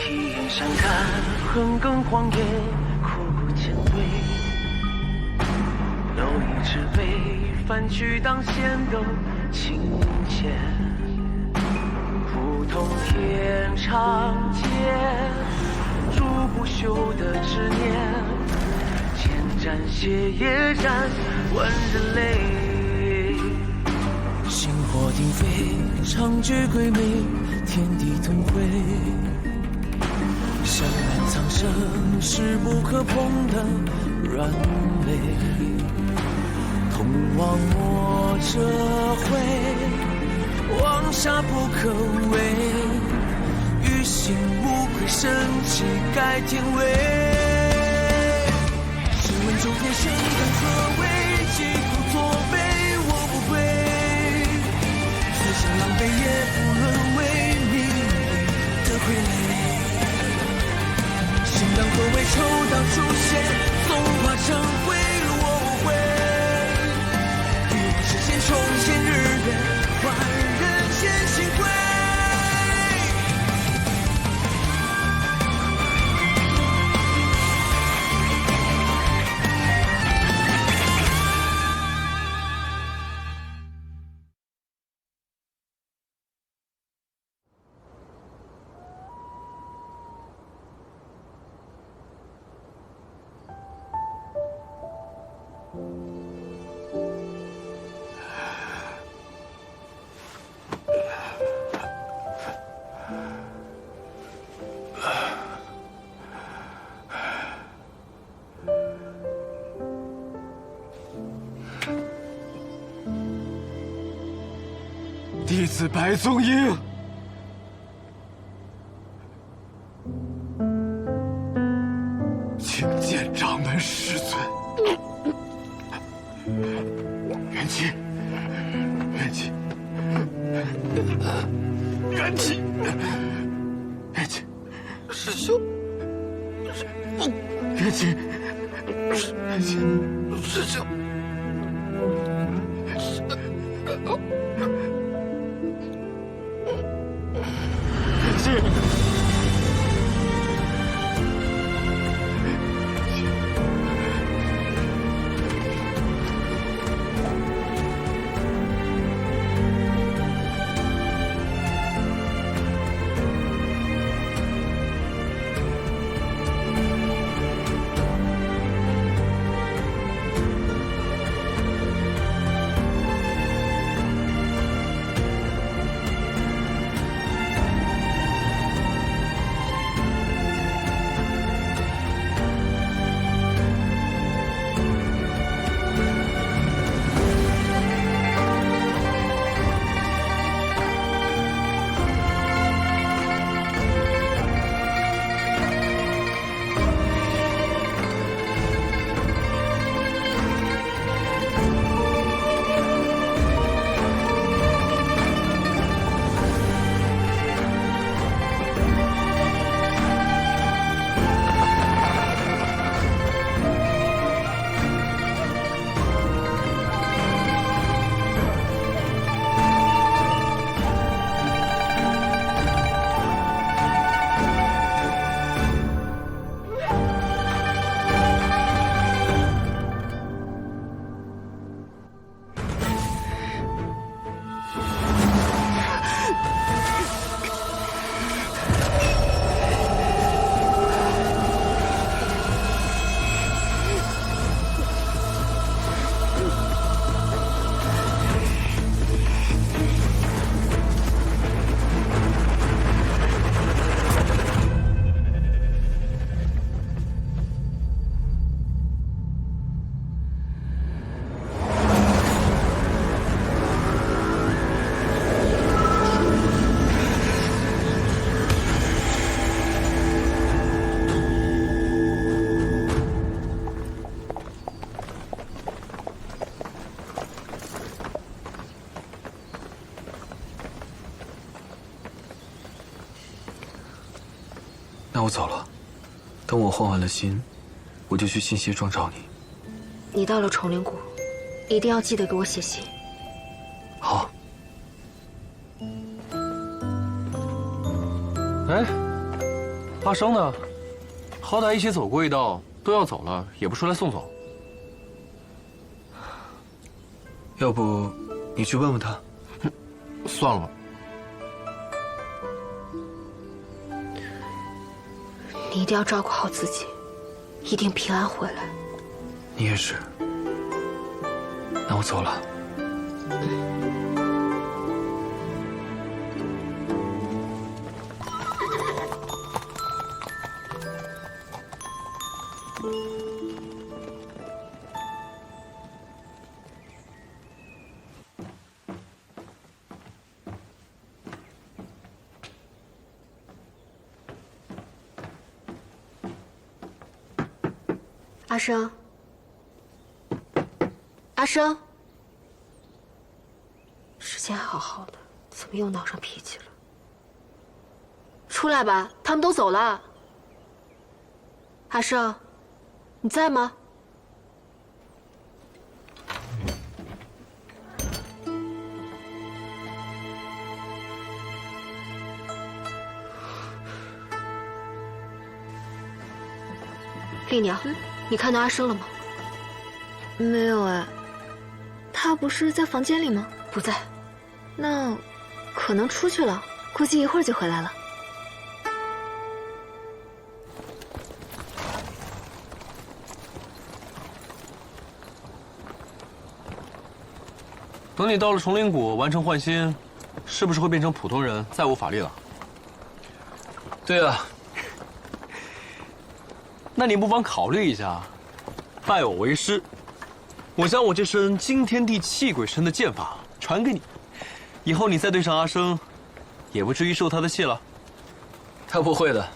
披云山看，横亘荒野，苦剑对。有一只飞，翻去当先斗情切。普通天长街，筑不朽的执念。千战血也战，万人泪。星火鼎沸，长举鬼魅，天地同辉。深蓝苍生是不可碰的软肋，同往莫折回，望下不可为。于心无愧，神气改天位。试问中天生根何为？疾苦作悲，我不悔。此生狼狈也不沦为命运的傀儡。心当何为？抽刀出现，纵化成灰，我无悔。欲望实现，重现日月，换人间星辉。弟子白宗英，请见掌门师尊。元气，元气，元气，元气，师兄，元气，元气，师兄。那我走了，等我换完了心，我就去信协庄找你。你到了崇灵谷，一定要记得给我写信。好。哎，阿生呢？好歹一起走过一道，都要走了，也不出来送走。要不你去问问他？算了吧。你一定要照顾好自己，一定平安回来。你也是。那我走了。阿生，阿生，之前还好好的，怎么又闹上脾气了？出来吧，他们都走了。阿生，你在吗？丽娘，你看到阿生了吗？没有哎，他不是在房间里吗？不在。那可能出去了，估计一会儿就回来了。等你到了崇灵谷完成换心，是不是会变成普通人，再无法力了？对啊。那你不妨考虑一下，拜我为师。我将我这身惊天地泣鬼神的剑法传给你，以后你再对上阿生，也不至于受他的气了。他不会的。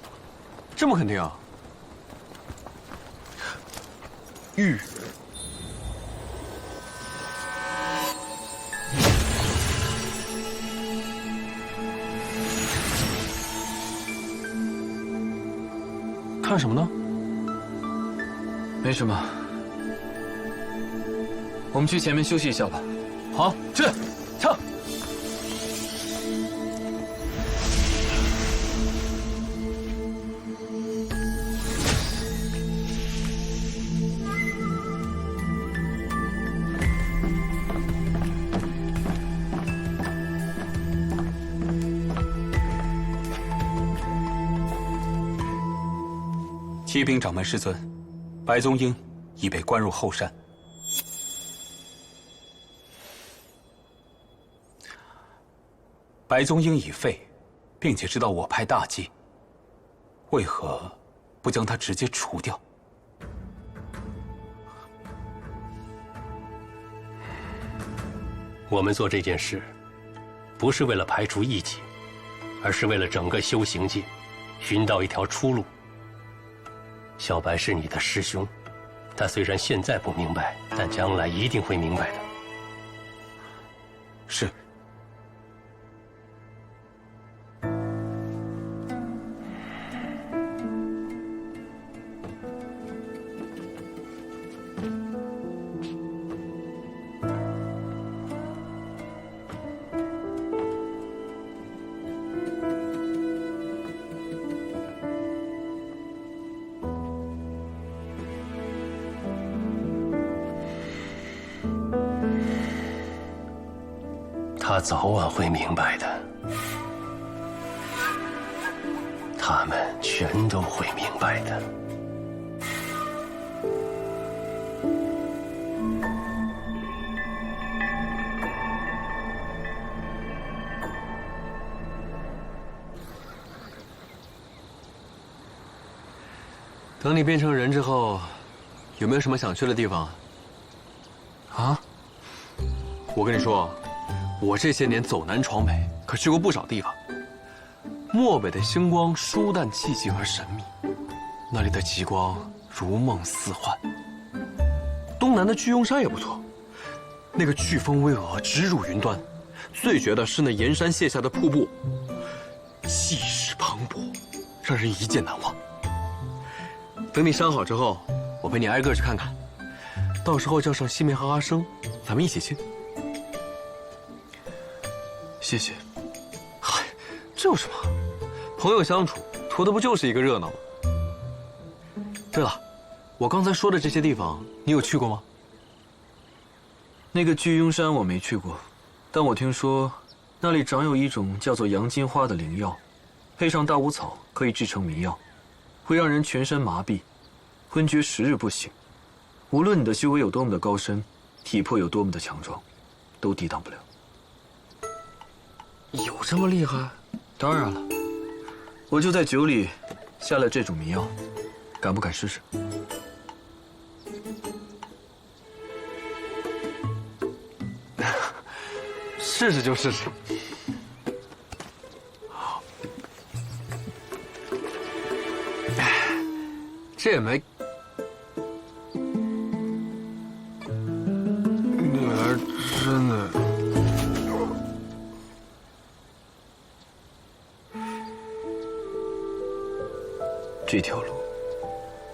这么肯定啊？玉。看什么呢？没什么，我们去前面休息一下吧。好，去，撤。启禀掌门师尊，白宗英已被关入后山。白宗英已废，并且知道我派大计，为何不将他直接除掉？我们做这件事，不是为了排除异己，而是为了整个修行界寻到一条出路。小白是你的师兄，他虽然现在不明白，但将来一定会明白的。是。他早晚会明白的，他们全都会明白的。等你变成人之后，有没有什么想去的地方？啊？我跟你说。我这些年走南闯北，可去过不少地方。漠北的星光疏淡寂静而神秘，那里的极光如梦似幻。东南的巨雍山也不错，那个飓风巍峨直入云端。最绝的是那岩山泻下的瀑布，气势磅礴，让人一见难忘。等你伤好之后，我陪你挨个去看看。到时候叫上西梅和阿生，咱们一起去。谢谢。嗨，这有什么？朋友相处，图的不就是一个热闹吗？对了，我刚才说的这些地方，你有去过吗？那个巨庸山我没去过，但我听说那里长有一种叫做洋金花的灵药，配上大乌草可以制成迷药，会让人全身麻痹，昏厥10日不醒。无论你的修为有多么的高深，体魄有多么的强壮，都抵挡不了。有这么厉害？当然了，我就在酒里下了这种迷药，敢不敢试试？试试就试试。这也没……你还真的……这条路，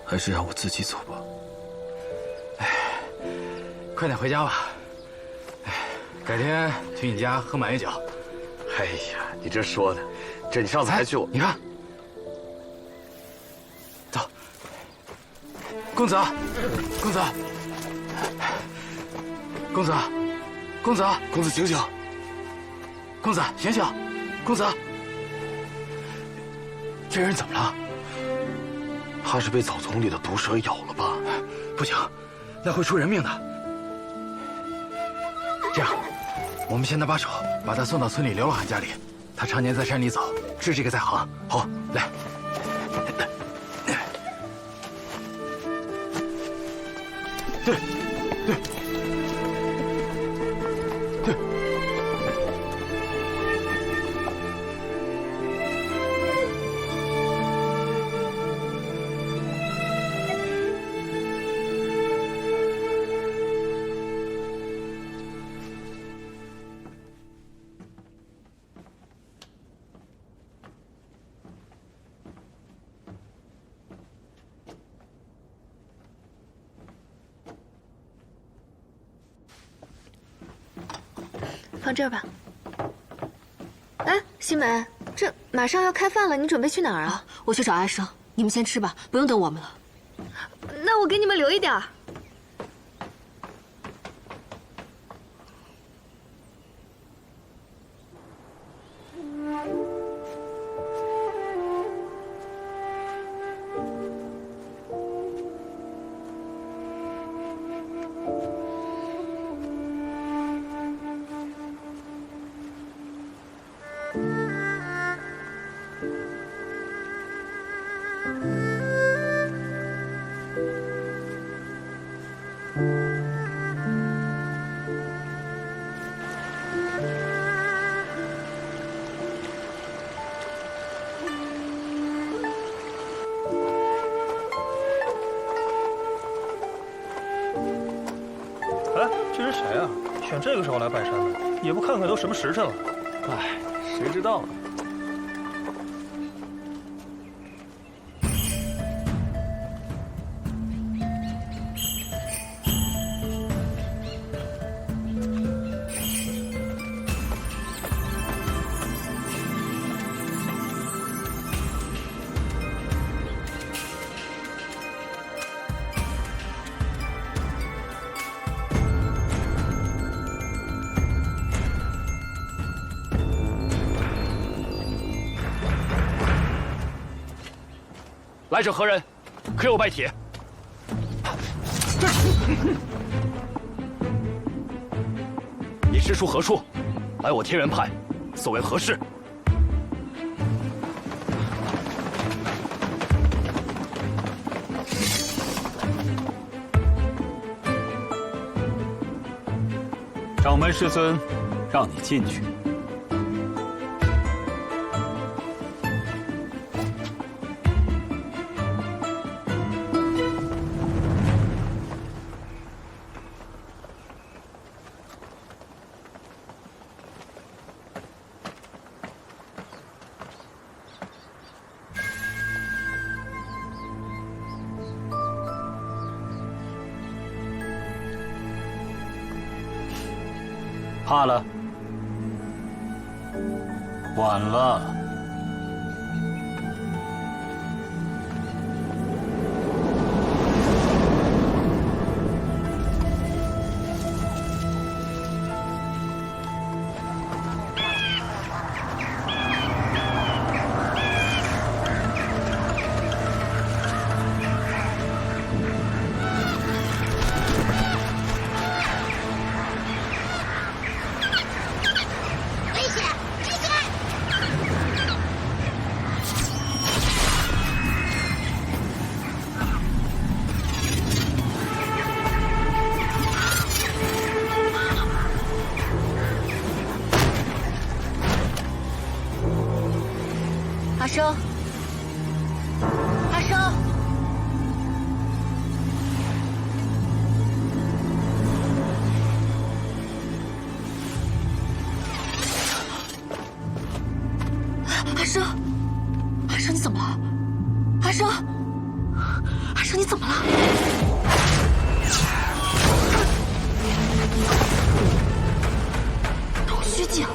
还是让我自己走吧。快点回家吧。改天去你家喝满月酒。哎呀，你这说的，这你上次还去我……你看，走，公子，公子，公子，公子，公子醒醒！公子醒醒！公子，这人怎么了？他是被草丛里的毒蛇咬了吧？不行，那会出人命的。这样，我们现在把手把他送到村里刘老汉家里，他常年在山里走，治这个在行。好，来。对，对，对。放这儿吧。哎，新梅，这马上要开饭了，你准备去哪儿啊？我去找阿生，你们先吃吧，不用等我们了。那我给你们留一点儿。哎，这是谁啊？选这个时候来拜山的，也不看看都什么时辰了。哎，谁知道呢？来者何人？可有拜帖？你师出何处？来我天元派，所为何事？掌门师尊，让你进去。怕了，晚了。阿生，阿生，阿生，你怎么了？阿生，阿生，你怎么了？老虚惊！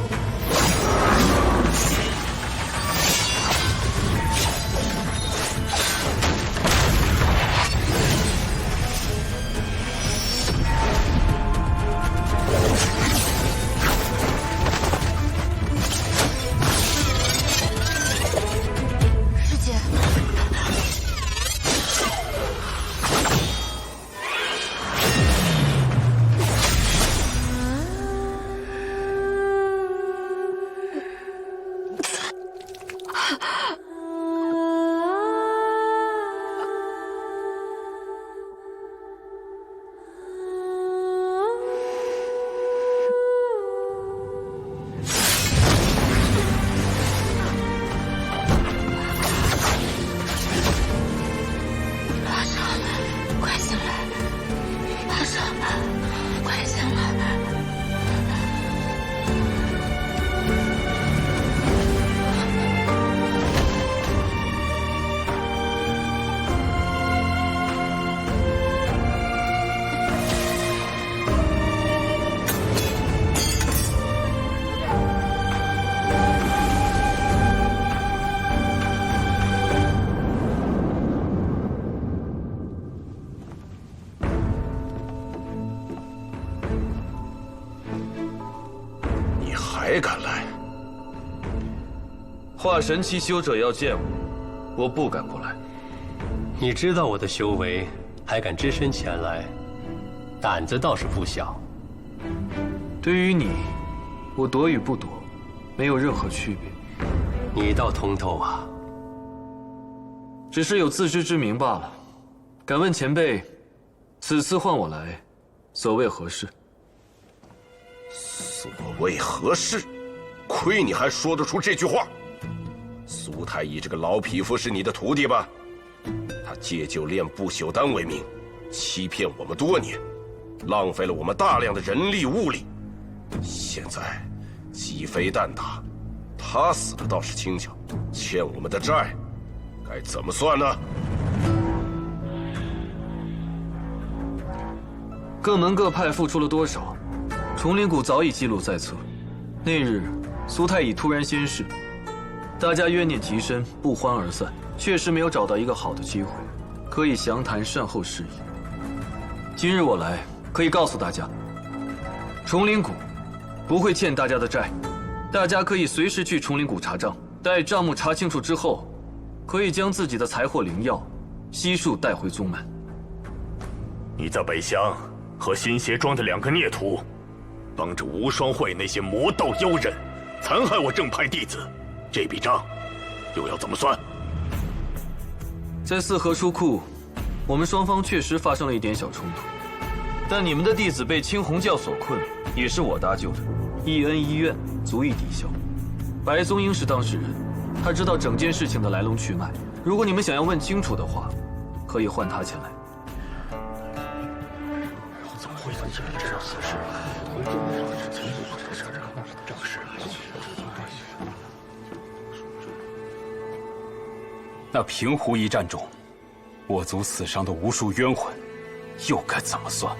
师姐。快醒来！阿生，快醒来！还敢来？化神期修者要见我，我不敢不来。你知道我的修为，还敢只身前来，胆子倒是不小。对于你，我躲与不躲，没有任何区别。你倒通透啊！只是有自知之明罢了。敢问前辈，此次唤我来，所谓何事？所谓何事？亏你还说得出这句话！苏太乙这个老匹夫是你的徒弟吧？他借酒炼不朽丹为名，欺骗我们多年，浪费了我们大量的人力物力。现在鸡飞蛋打，他死的倒是轻巧，欠我们的债该怎么算呢？各门各派付出了多少？崇灵谷早已记录在册。那日苏太乙突然仙逝，大家怨念极深，不欢而散，确实没有找到一个好的机会，可以详谈善后事宜。今日我来，可以告诉大家，崇灵谷不会欠大家的债，大家可以随时去崇灵谷查账，待账目查清楚之后，可以将自己的财货灵药悉数带回宗门。你在北乡和新邪庄的2个孽徒，帮着无双会那些魔道妖人残害我正派弟子，这笔账又要怎么算？在四合书库，我们双方确实发生了一点小冲突，但你们的弟子被青红教所困，也是我搭救的，一恩一怨，足以抵消。白宗英是当事人，他知道整件事情的来龙去脉。如果你们想要问清楚的话，可以唤他前来。怎么会发生这样的事？那平湖一战中，我族死伤的无数冤魂，又该怎么算？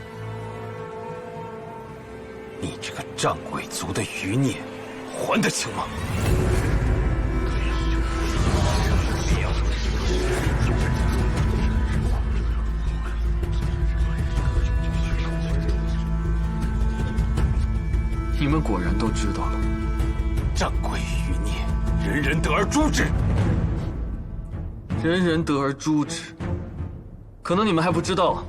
你这个战鬼族的余孽，还得清吗？你们果然都知道了。战鬼余孽，人人得而诛之。人人得而诛之。可能你们还不知道，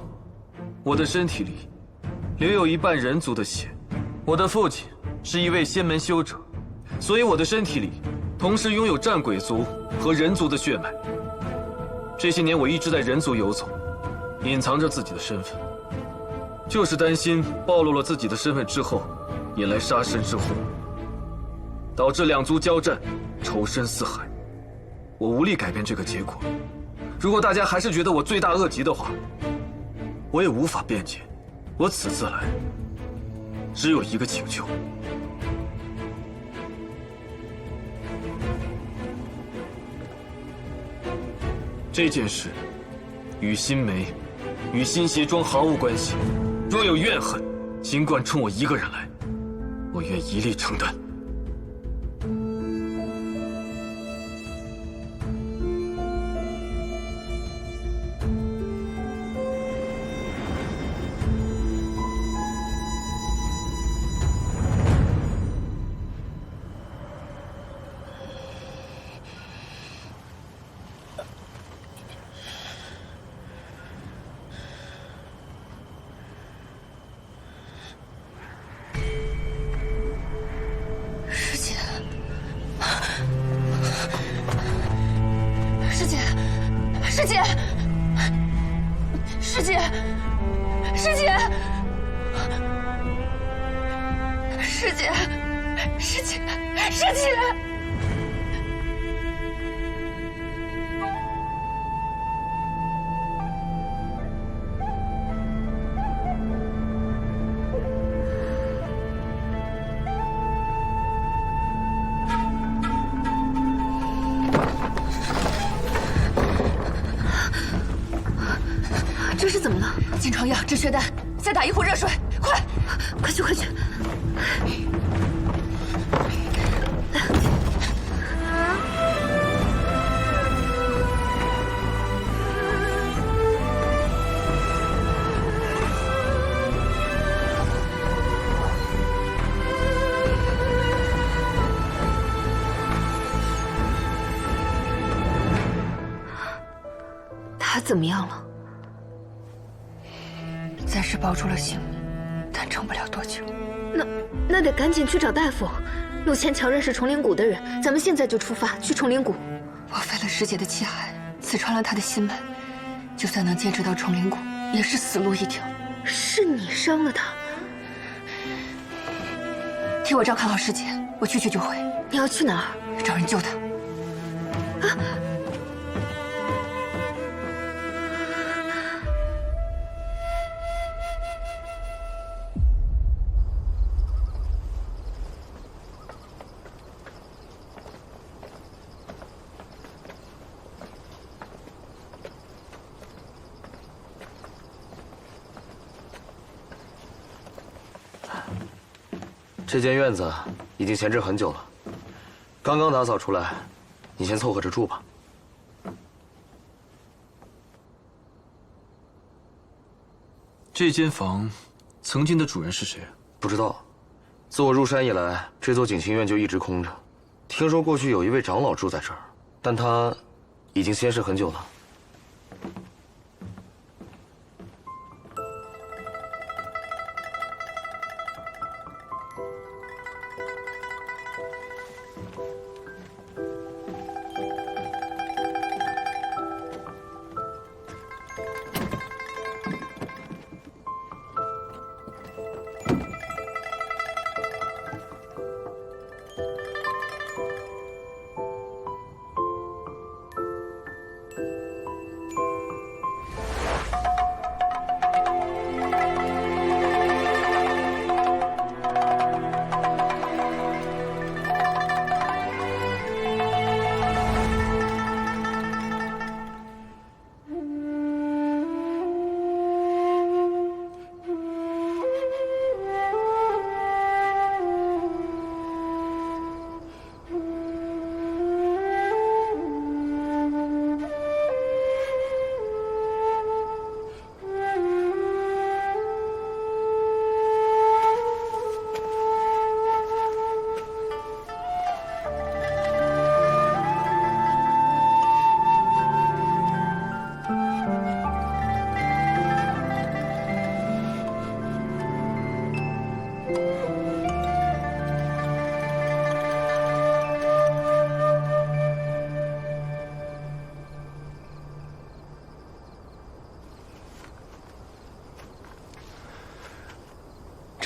我的身体里留有一半人族的血。我的父亲是一位仙门修者，所以我的身体里同时拥有战鬼族和人族的血脉。这些年我一直在人族游走，隐藏着自己的身份，就是担心暴露了自己的身份之后，引来杀身之祸，导致2族交战，仇深似海。我无力改变这个结果，如果大家还是觉得我罪大恶极的话，我也无法辩解。我此次来，只有一个请求。这件事与新梅、与新鞋庄毫无关系。若有怨恨，尽管冲我一个人来，我愿一力承担。这是怎么了？金疮药、止血丹，再打一壶热水，快！快去，快去！他怎么样了？暂时保住了性命，但撑不了多久。那得赶紧去找大夫。陆千桥认识崇灵谷的人，咱们现在就出发去崇灵谷。我废了师姐的气海，刺穿了她的心脉，就算能坚持到崇灵谷，也是死路一条。是你伤了她？替我照看好师姐，我去就回。你要去哪儿？找人救她。啊！这间院子已经闲置很久了，刚刚打扫出来，你先凑合着住吧。这间房，曾经的主人是谁？不知道。自我入山以来，这座景清院就一直空着。听说过去有一位长老住在这儿，但他已经仙逝很久了。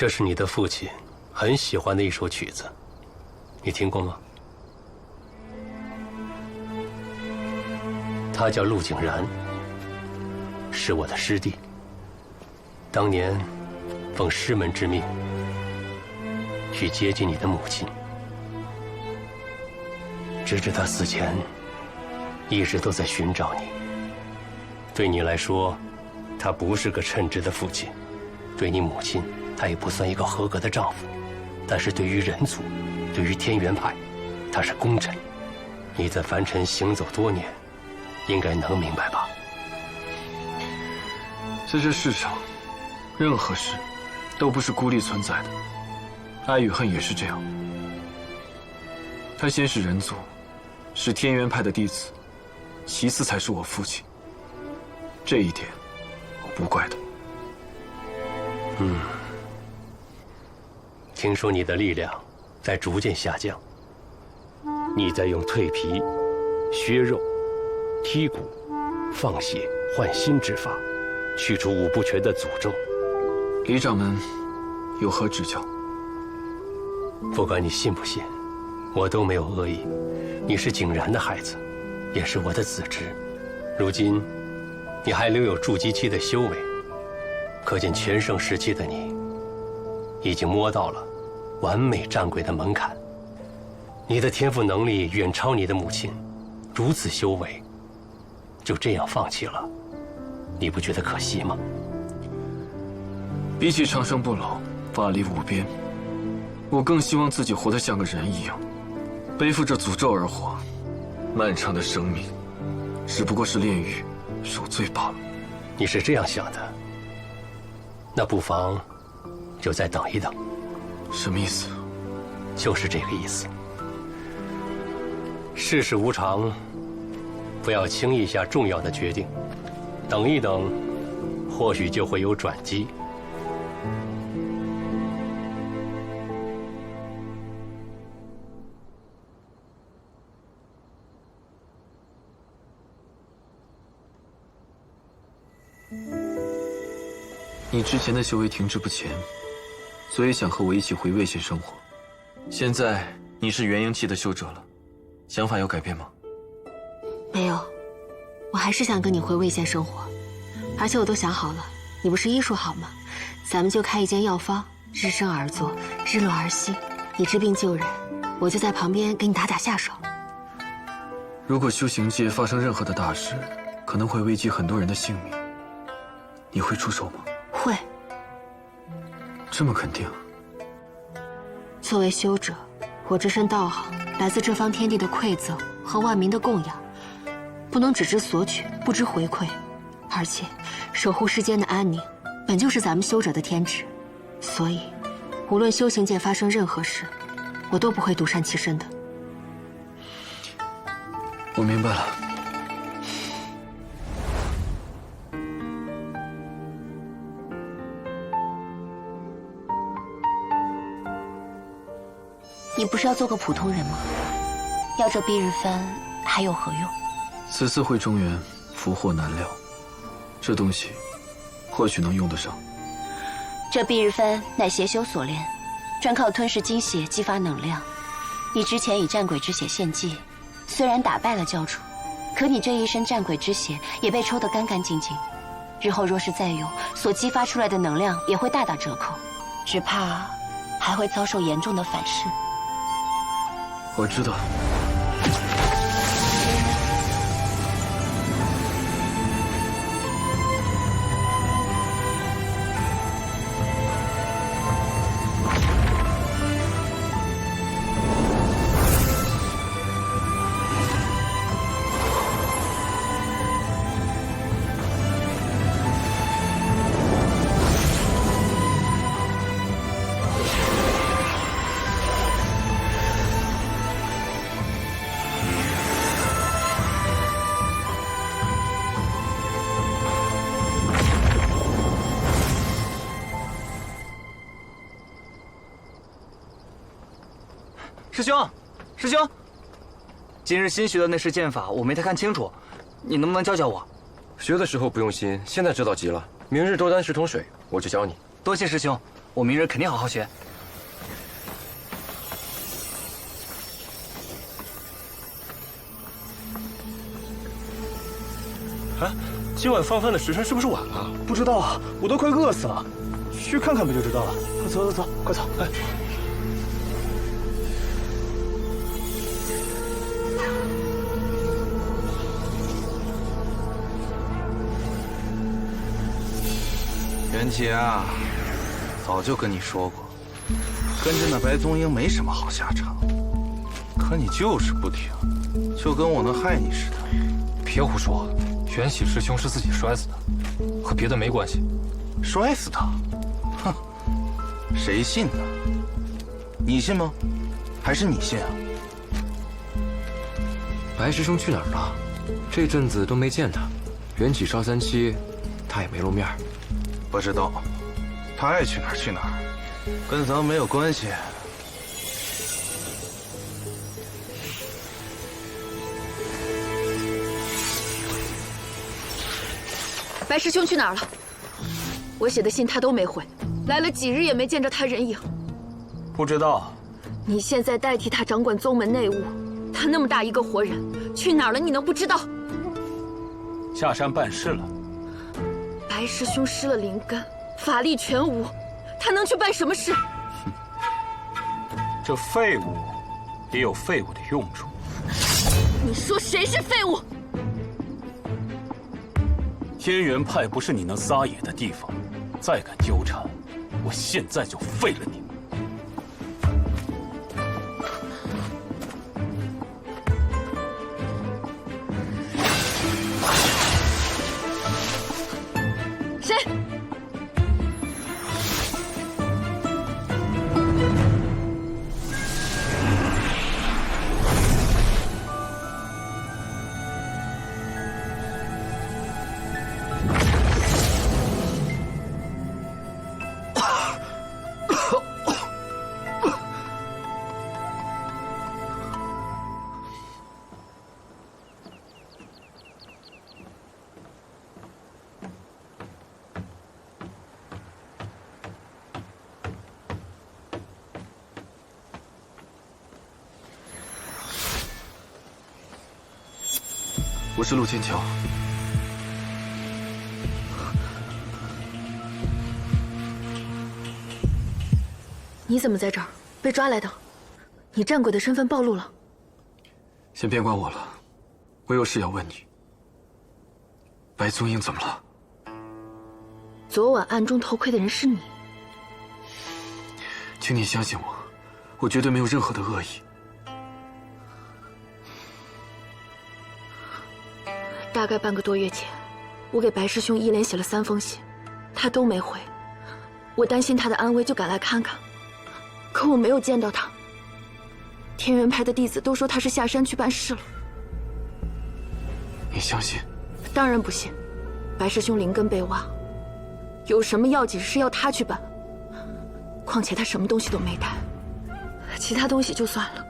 这是你的父亲很喜欢的一首曲子，你听过吗？他叫陆景然，是我的师弟。当年奉师门之命去接近你的母亲，直至他死前，一直都在寻找你。对你来说，他不是个称职的父亲；对你母亲，他也不算一个合格的丈夫。但是对于人族，对于天元派，他是功臣。你在凡尘行走多年，应该能明白吧？在这世上，任何事都不是孤立存在的，爱与恨也是这样。他先是人族，是天元派的弟子，其次才是我父亲。这一点，我不怪他。听说你的力量在逐渐下降，你在用蜕皮、削肉、剔骨、放血、换心之法，去除五不全的诅咒。李掌门有何指教？不管你信不信，我都没有恶意。你是景然的孩子，也是我的子侄。如今，你还留有筑基期的修为，可见全盛时期的你，已经摸到了完美战鬼的门槛。你的天赋能力远超你的母亲，如此修为，就这样放弃了，你不觉得可惜吗？比起长生不老、法力无边，我更希望自己活得像个人一样，背负着诅咒而活。漫长的生命，只不过是炼狱、赎罪罢了。你是这样想的？那不妨就再等一等。什么意思？就是这个意思。世事无常，不要轻易下重要的决定，等一等，或许就会有转机。你之前的修为停滞不前，所以想和我一起回魏县生活。现在你是元婴期的修者了，想法有改变吗？没有，我还是想跟你回魏县生活，而且我都想好了，你不是医术好吗？咱们就开一间药方，日生而作，日落而息，你治病救人，我就在旁边给你打打下手。如果修行界发生任何的大事，可能会危及很多人的性命，你会出手吗？会。这么肯定？作为修者，我这身道行来自这方天地的馈赠和万民的供养，不能只知索取，不知回馈。而且，守护世间的安宁，本就是咱们修者的天职。所以，无论修行界发生任何事，我都不会独善其身的。我明白了。你不是要做个普通人吗？要这蔽日幡还有何用？此次回中原，福祸难料，这东西或许能用得上。这蔽日幡乃邪修所炼，专靠吞噬精血激发能量。你之前以战鬼之血献祭，虽然打败了教主，可你这一身战鬼之血也被抽得干干净净。日后若是再用，所激发出来的能量也会大打折扣，只怕还会遭受严重的反噬。我知道。师兄，师兄，今日新学的那式剑法我没太看清楚，你能不能教教我？学的时候不用心，现在知道极了。明日多担10桶水，我去教你。多谢师兄，我明日肯定好好学。哎，今晚放饭的时辰是不是晚了？不知道啊，我都快饿死了。去看看不就知道了。走走走，快走！哎。元启啊，早就跟你说过，跟着那白宗英没什么好下场。可你就是不听，就跟我能害你似的。别胡说，元喜师兄是自己摔死的，和别的没关系。摔死他？哼，谁信呢？你信吗？还是你信啊？白师兄去哪儿了？这阵子都没见他。元启杀3期，他也没露面。不知道，他爱去哪儿去哪儿，跟咱们没有关系。白师兄去哪儿了？我写的信他都没回，来了几日也没见着他人影。不知道。你现在代替他掌管宗门内务，他那么大一个活人，去哪儿了？你能不知道？下山办事了。白师兄失了灵根，法力全无，他能去办什么事？这废物也有废物的用处。你说谁是废物？天元派不是你能撒野的地方，再敢纠缠，我现在就废了你！谁？我是陆千桥。你怎么在这儿？被抓来的？你战鬼的身份暴露了。先别管我了，我有事要问你。白宗英怎么了？昨晚暗中偷窥的人是你。请你相信我，我绝对没有任何的恶意。大概半个多月前，我给白师兄一连写了3封信，他都没回。我担心他的安危，就赶来看看。可我没有见到他。天元派的弟子都说他是下山去办事了。你相信？当然不信。白师兄灵根被挖，有什么要紧事要他去办？况且他什么东西都没带，其他东西就算了，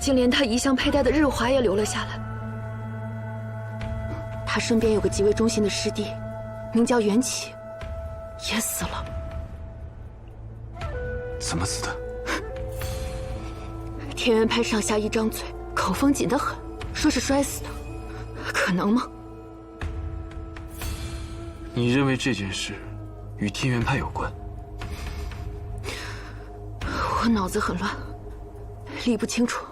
竟连他一向佩戴的日华也留了下来。他身边有个极为忠心的师弟，名叫元启，也死了。怎么死的？天元派上下一张嘴，口风紧得很，说是摔死的，可能吗？你认为这件事与天元派有关？我脑子很乱，理不清楚。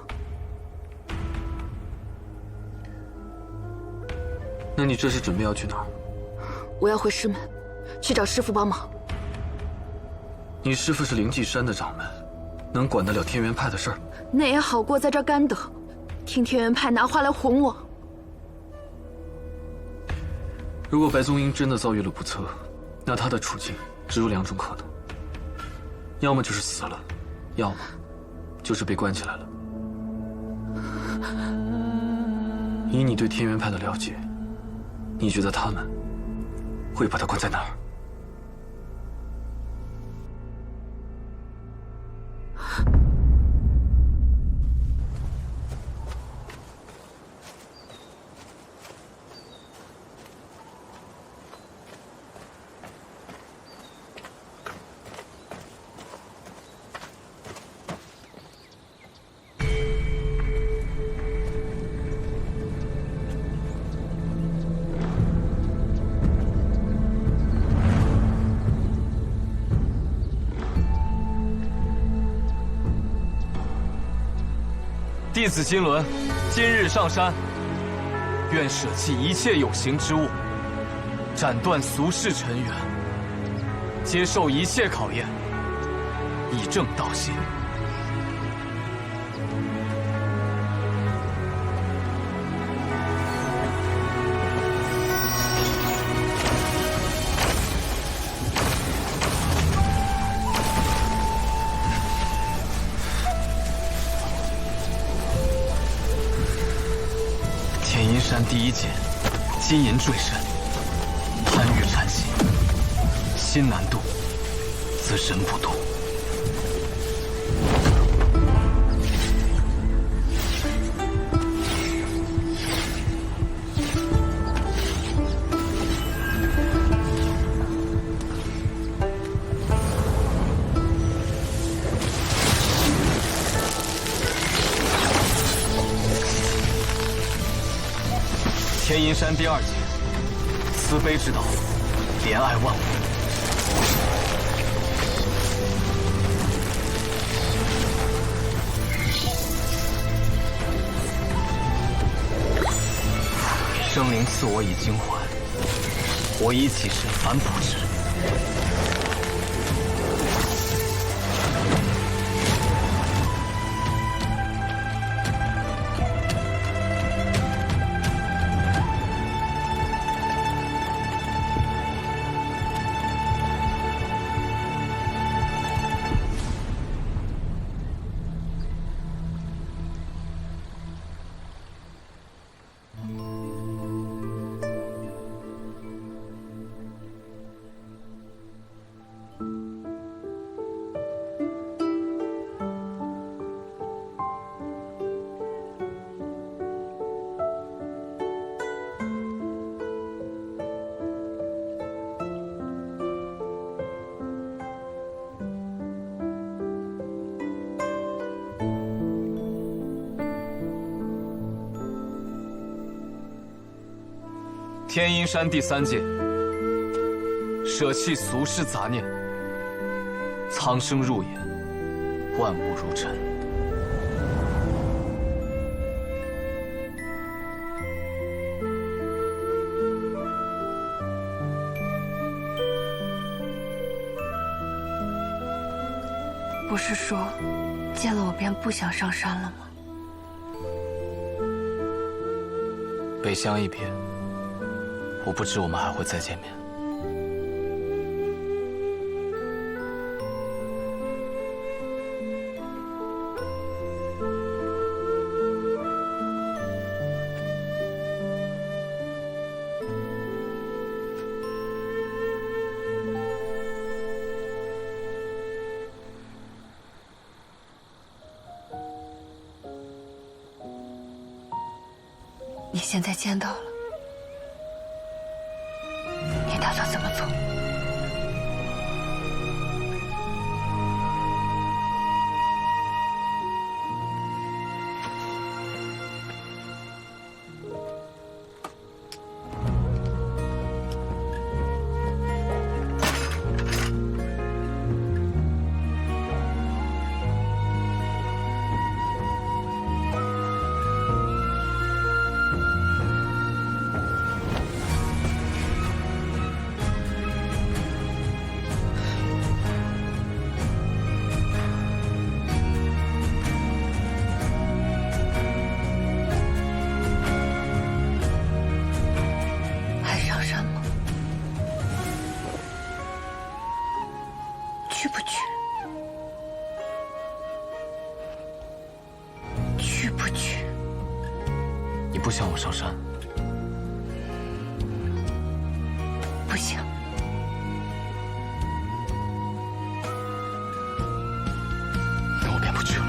那你这是准备要去哪儿？我要回师门，去找师父帮忙。你师父是灵寂山的掌门，能管得了天元派的事儿？那也好过在这儿干等，听天元派拿话来哄我。如果白宗英真的遭遇了不测，那他的处境只有2种可能：要么就是死了，要么就是被关起来了。以你对天元派的了解，你觉得他们会把他关在哪儿？弟子金轮，今日上山，愿舍弃一切有形之物，斩断俗世尘缘，接受一切考验，以正道心。天阴山第一剑，金银坠身，攀越禅心，心难渡，则神不渡。天阴山第二剑，慈悲之道，怜爱万物。生灵赐我以精环，我已起身反哺之。天阴山第三剑，舍弃俗世杂念，苍生入眼，万物如尘。不是说见了我便不想上山了吗？北乡一别，我不知我们还会再见面。你现在见到了，你打算怎么做？去不去？去不去？你不想我上山？不想。那我便不去了。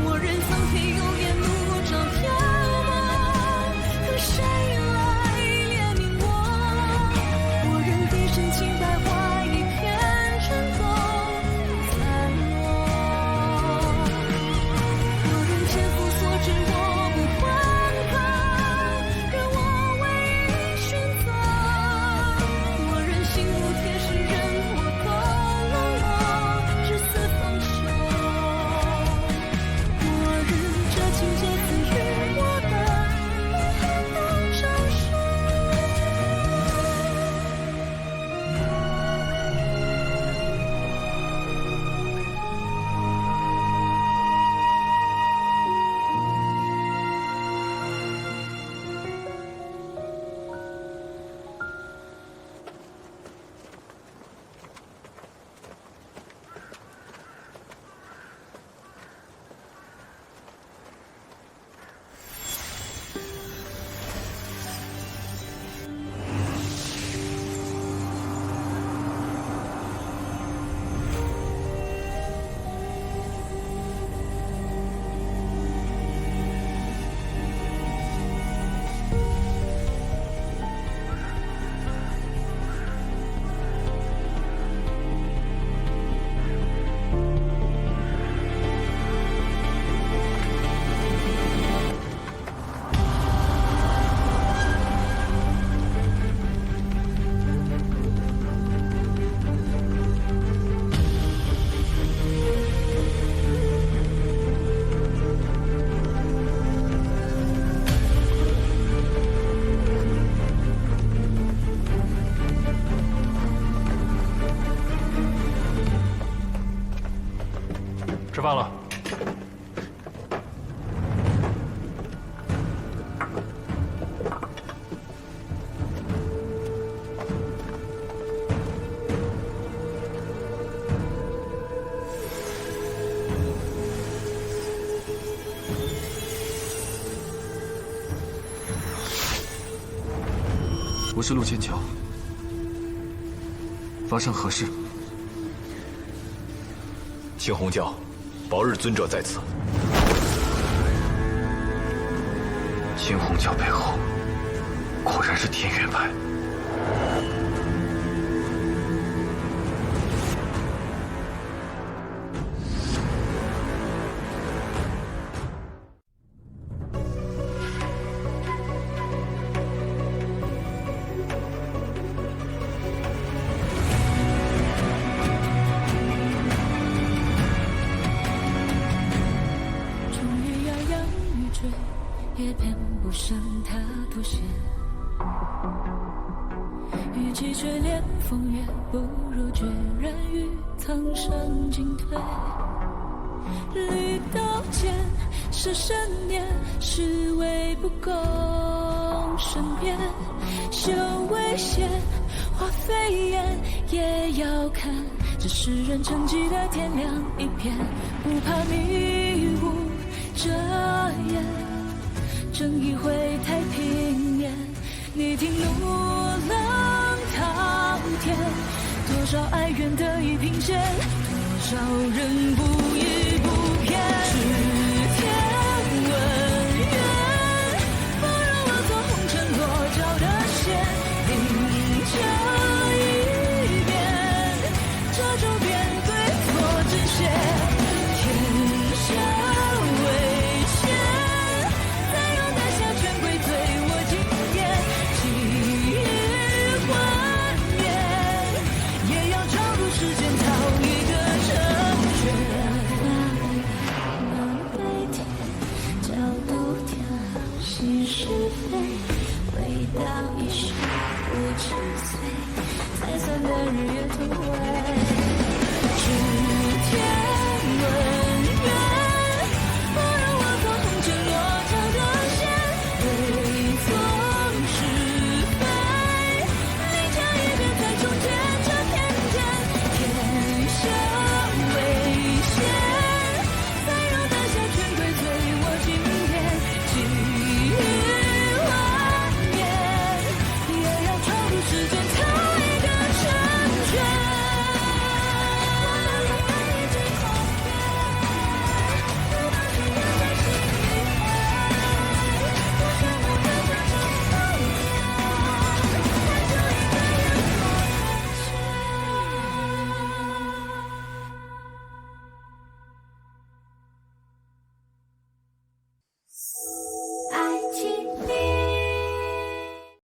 我任苍天有眼怒照缥缈，可谁来怜悯我？我任低声轻百花一片尘风残落，我任千夫所指我不还抗，任我唯一选择。饭了。我是陆千桥，发生何事？青红教，薄日尊者在此。青红教背后果然是天元派。也偏不胜他妥协，与其追恋风月，不如决然于苍生进退。绿刀剑是神念，是为不共身边。修为险，化飞燕，也要看这世人成疾的天亮一片，不怕迷雾遮眼。正义会太平面，你听怒浪滔天，多少哀怨得以平息，多少人不依不偏。指天问缘，不让我做红尘落脚的线，凌这一边，这周边对错之线。天下为险，是非，回到一世50岁，才算的日月同辉。指天问